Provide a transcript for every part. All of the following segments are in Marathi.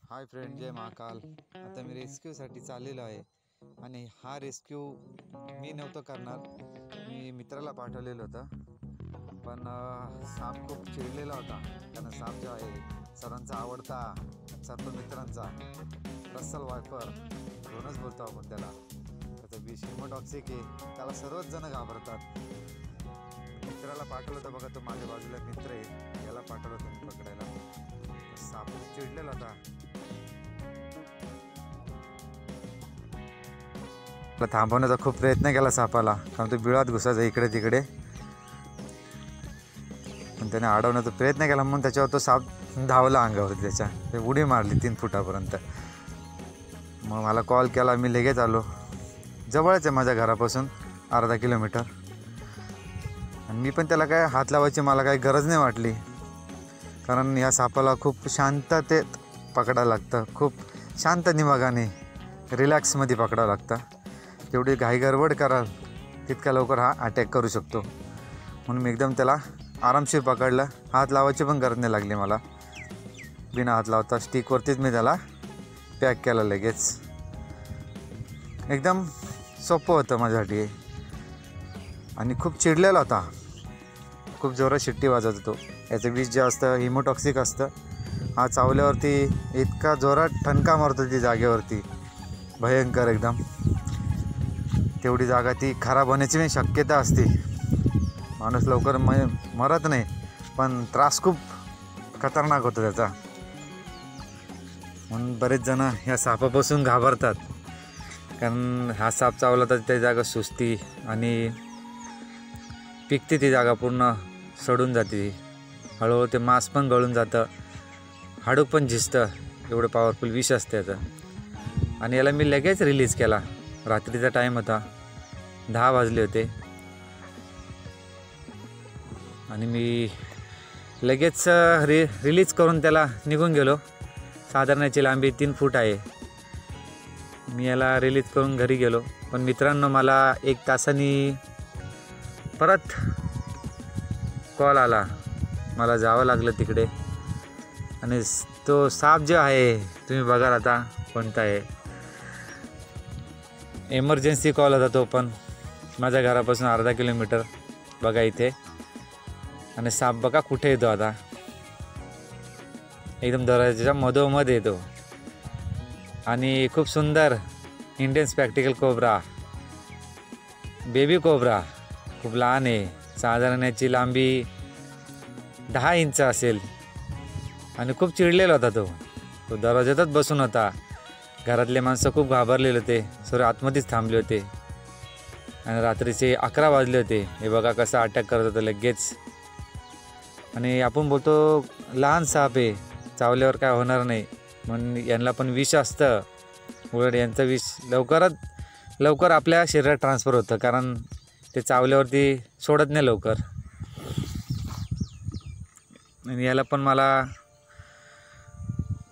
हाय फ्रेंड, जय महाकाल. आता मी रेस्क्यूसाठी चाललेलो आहे आणि हा रेस्क्यू मी नव्हतं करणार. मी मित्राला पाठवलेलं होतं, पण साप खूप चिडलेला होता. कारण साप जो आहे सरांचा आवडता सर्प मित्रांचा रस्सल वायपर दोनच बोलतो आपण त्याला. त्याचा विष हिमोटॉक्सिक आहे, त्याला सर्वच जण घाबरतात. मित्राला पाठवलं होतं बघा, तो माझ्या बाजूला मित्र आहे, याला पाठवलं होतं मी पकडायला. साप खूप चिडलेला होता. थांबवण्याचा खूप प्रयत्न केला सापाला, कारण तो बिळात घुसायचा इकडे तिकडे, पण त्याने अडवण्याचा प्रयत्न केला. म्हणून त्याच्यावर तो साप धावला अंगावरती, त्याच्या ते उडी मारली 3 फुटापर्यंत. मग मला कॉल केला, मी लगेच आलो. जवळच आहे माझ्या घरापासून, अर्धा किलोमीटर. आणि मी पण त्याला काय हात लावायची मला काही गरज नाही वाटली, कारण या सापाला खूप शांततेत पकडायला लागतं. खूप शांत निवागाने रिलॅक्समध्ये पकडावं लागतं. जेवढी घाई गडबड कराल तितक्या लवकर हा अटॅक करू शकतो. म्हणून मी एकदम त्याला आरामशीर पकडलं. हात लावायची पण गरज नाही लागली मला. बिना हात लावता स्टिकवरतीच मी त्याला पॅक केलं लगेच. एकदम सोपं होतं माझ्यासाठी. आणि खूप चिडलेला होता, खूप जोरात शिट्टी वाजवत होतो. याचं विष जे असतं हिमोटॉक्सिक असतं. हा चावल्यावरती इतका जोरात ठणका मारतो ती जागेवरती, भयंकर एकदम. तेवढी जागा ती खराब होण्याची पण शक्यता असते. माणूस लवकर मरत नाही, पण त्रास खूप खतरनाक होतो त्याचा. म्हणून बरेच जण ह्या सापापासून घाबरतात, कारण हा साप चावला तर त्या जागा सुजती आणि पिकते, ती जागा पूर्ण सडून जाते. हळूहळू ते मांस पण गळून जातं, हाडूक पण झिजतं. एवढं पॉवरफुल विष असतं याचं. आणि याला मी लगेच रिलीज केला. रात्रीचा टाईम होता, 10 वाजले होते. आणि मी लगेच रिलीज करून त्याला निघून गेलो. साधारण याची लांबी 3 फूट आहे. मी याला रिलीज करून घरी गेलो. पण मित्रांनो, मला 1 तासांनी परत कॉल आला. मला जावं लागलं तिकडे. आणि तो साप जो आहे तुम्ही बघाल आता कोणता आहे. एमर्जन्सी कॉल होता तो पण. माझ्या घरापासून अर्धा किलोमीटर बघा इथे. आणि साप बघा कुठे येतो आता, एकदम दरवाजाच्या मधोमध येतो. आणि खूप सुंदर Indian spectacled cobra, baby cobra, खूप लहान आहे. साधारण याची लांबी 10 इंच असेल. आणि खूप चिडलेला होता तो दरवाजातच बसून होता. घरातले माणसं खूप घाबरलेले होते, सर्व आतमध्येच थांबले होते. आणि रात्रीचे 11 वाजले होते. हे बघा कसा अटॅक करत होतं लगेच. आणि आपण बोलतो लहान साप आहे, चावल्यावर काय होणार नाही, म्हणून यांना पण विष असतं. उलट यांचं विष लवकर आपल्या शरीरात ट्रान्सफर होतं, कारण ते चावल्यावरती सोडत नाही लवकर. आणि याला पण मला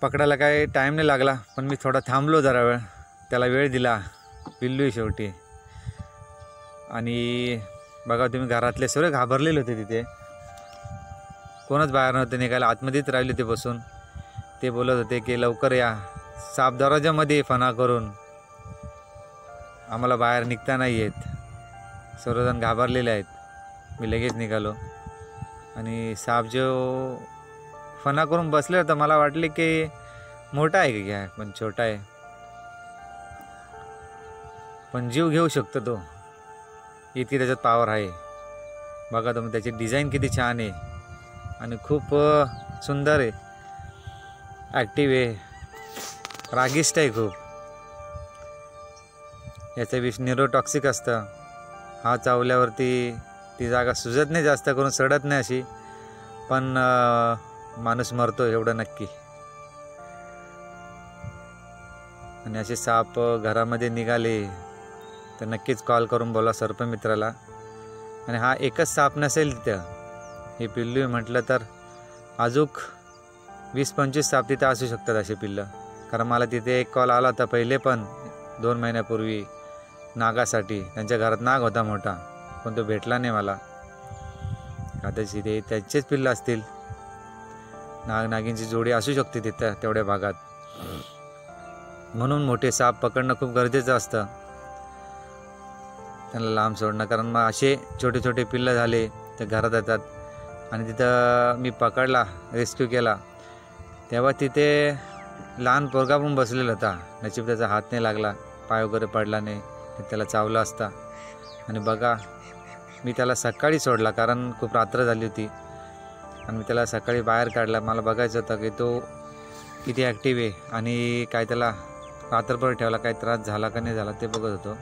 पकडायला काय टाईम नाही लागला, पण मी थोडा थांबलो जरा वेळ, त्याला वेळ दिला. पिल्लू आहे शेवटी. आणि बघा तुम्ही, घरातले सर्व घाबरलेले होते तिथे. कोणच बाहेर नव्हते निघायला, आतमध्येच राहिले होते बसून. ते बोलत होते की लवकर या, साप दरवाजामध्ये फणा करून, आम्हाला बाहेर निघता नाही येत. सर्वजण घाबरलेले आहेत. मी लगेच निघालो. आणि साप जो फणा करून बसले होता, मला वाटले की मोठा आहे की काय, पण छोटा आहे. पण जीव घेऊ शकतो तो, इतकी त्याच्यात पॉवर आहे. बघा तुम्ही, त्याची डिझाईन किती छान आहे आणि खूप सुंदर आहे. ॲक्टिव्ह आहे, रागिष्ट आहे खूप. याचं विष न्यूरोटॉक्सिक असतं. हा चावल्यावरती ती जागा सुजत नाही, जास्त करून सडत नाही अशी, पण माणूस मरतो एवढं नक्की. आणि असे साप घरामध्ये निघाले तर नक्कीच कॉल करून बोला सर्पमित्राला. आणि हा एकच साप नसेल तिथं, हे पिल्लू म्हटलं तर अजूक 20-25 साप तिथं असू शकतात असे पिल्लं. कारण मला तिथे एक कॉल आला होता पहिले पण 2 महिन्यापूर्वी नागासाठी. त्यांच्या घरात नाग होता मोठा, पण तो भेटला नाही मला. कदाचित ते त्याचेच पिल्लं असतील. नाग नागिनची जोडी असू शकते तिथं तेवढ्या भागात. म्हणून मोठे साप पकडणं खूप गरजेचं असतं, त्यांना लांब सोडणं. कारण मग असे छोटे छोटे पिल्लं झाले ते घरात येतात आणि तिथं मी पकडला, रेस्क्यू केला, तेव्हा तिथे लहान पोरगा पण बसलेला होता. नशीब त्याचा हात नाही लागला, पाय वगैरे पडला नाही, त्याला चावला असता. आणि बघा, मी त्याला सकाळी सोडला कारण खूप रात्र झाली होती आणि मी त्याला सकाळी बाहेर काढला. मला बघायचं होतं की तो किती ॲक्टिव्ह आहे आणि काय त्याला रात्रभर ठेवला, काही त्रास झाला का नाही झाला ते बघत होतो.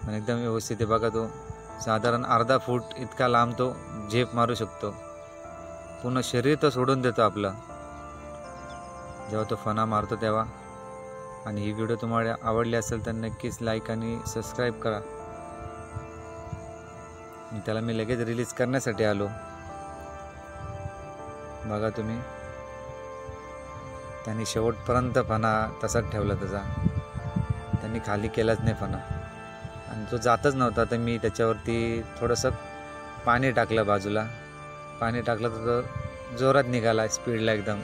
पण एकदम व्यवस्थित आहे बघा. तो साधारण अर्धा फूट इतका लांब तो झेप मारू शकतो. पूर्ण शरीर तो सोडून देतो आपलं जेव्हा तो फणा मारतो तेव्हा. आणि ही व्हिडिओ तुम्हाला आवडली असेल तर नक्कीच लाईक आणि सबस्क्राईब करा. त्याला मी लगेच रिलीज करण्यासाठी आलो. बघा तुम्ही, त्यांनी शेवटपर्यंत फणा तसाच ठेवला त्याचा, त्यांनी खाली केलाच नाही फणा. आणि तो जातच नव्हता, तर मी त्याच्यावरती थोडंसं पाणी टाकलं बाजूला. पाणी टाकलं तर तो जोरात निघाला, स्पीडला एकदम.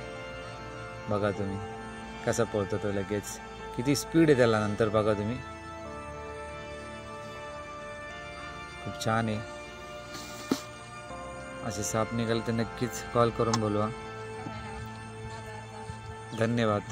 बघा तुम्ही कसा पळतो तो, लगेच किती स्पीड आहे त्याला. नंतर बघा तुम्ही, खूप छान आहे. असे साप निघाले तर नक्कीच कॉल करून बोलवा. धन्यवाद.